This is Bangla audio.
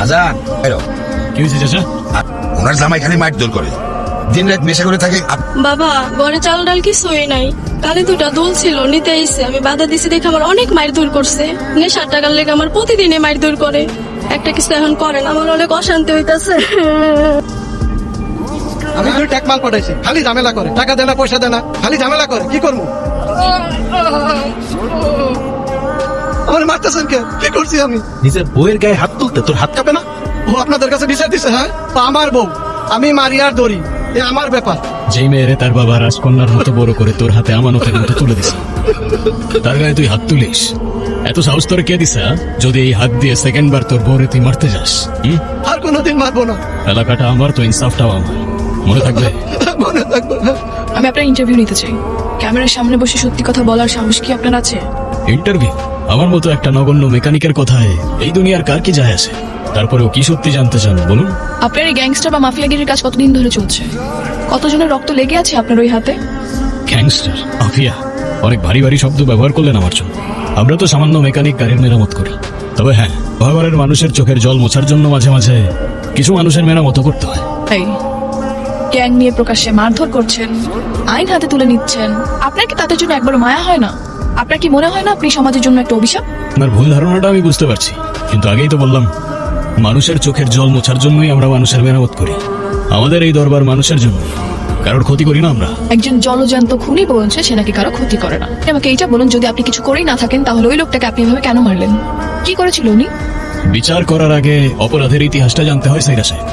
বাজার কি হয়েছে চাচা? ওনার জামাই খালি মাইট দোল করে, দিন রাত নেশা করে থাকে। বাবা ঘরে চাল ডাল কিছুই নাই, কালে দুটা দোল ছিল নিতে আইছে, আমি বাধা দিছি দেখে আমার অনেক মাইর দূর করছে। নেশার টাকার লেগে আমার প্রতিদিনে মাইর দূর করে, একটা কিছু এখন করে না, আমার অনেক অশান্তি হইতাছে। আমি তো ট্যাক মাল পাঠাইছি, খালি ঝামেলা করে, টাকা দেনা পয়সা দেনা, খালি ঝামেলা করে, কি করবো? আমার মারতেছেন কে? কি করছি আমি? নিজের বউয়ের গায়ে হাত তুলতে তোর হাত কাঁপে না? ও আপনাদের কাছে বিচার দিছে? হ্যাঁ, তা আমার বউ, আমি মারি আর দড়ি, এ আমার ব্যাপার। যেই মেয়েরে তার বাবা রাজকন্যার মতো বড় করে তোর হাতে আমানতের মতো তুলে দিছে, তার গায়ে তুই হাত তুলিস? এত সাহস তোর কে দিছে? যদি এই হাত দিয়ে সেকেন্ড বার তোর বউরে তুই মারতে যাস, আর কোনোদিন মারবো না। এলাকাটা আমার, তো ইনসাফটাও আমার, মনে থাকবে। মনে থাকবে। আমি আপনার ইন্টারভিউ নিতে চাই। ক্যামেরার সামনে বসে সত্যি কথা বলার সাহস কি আপনার আছে? ইন্টারভিউ? আমার মতো একটা নগণ্য মেকানিকের কথায় এই দুনিয়ার কার কি যায় আছে? তারপরেও কি সত্যি জানতে চান বলুন? আপনার এই গ্যাংস্টার বা মাফিয়াগিরির কাজ কতদিন ধরে চলছে? কতজনের রক্ত লেগে আছে আপনার ওই হাতে? গ্যাংস্টার, মাফিয়া, অনেক ভারী ভারী শব্দ ব্যবহার করলেন আমার জন্য। আমরা তো সামান্য মেকানিক, গাড়ির মেরামত করি। তবে হ্যাঁ, ঘরের মানুষের চোখের জল মোছার জন্য মাঝে মাঝে কিছু মানুষের মেরামত করতে হয়। এই গ্যাং নিয়ে প্রকাশ্যে মারধর করছেন, আইন হাতে তুলে নিচ্ছেন, আপনার কি তাদের জন্য একবার মায়া হয় না? আপনার কি মনে হয় না আপনি সমাজের জন্য একটা অভিশাপ? আপনার ভুল ধারণাটা আমি বুঝতে পারছি, কিন্তু আগেই তো বললাম, মানুষের চোখের জল মোছার জন্যই আমরা মানুষের মেরামত করি। আমাদের এই দরবার মানুষের জন্য, কারোর ক্ষতি করি না আমরা। একজন জলজান্ত খুনি বলছে সে নাকি কারো ক্ষতি করে না। আমাকে এইটা বলুন, যদি আপনি কিছু করেই না থাকেন তাহলে ওই লোকটাকে আপনি এভাবে কেন মারলেন? কি করেছিল উনি? বিচার করার আগে অপরাধের ইতিহাসটা জানতে হয় সাইরা সাহেব।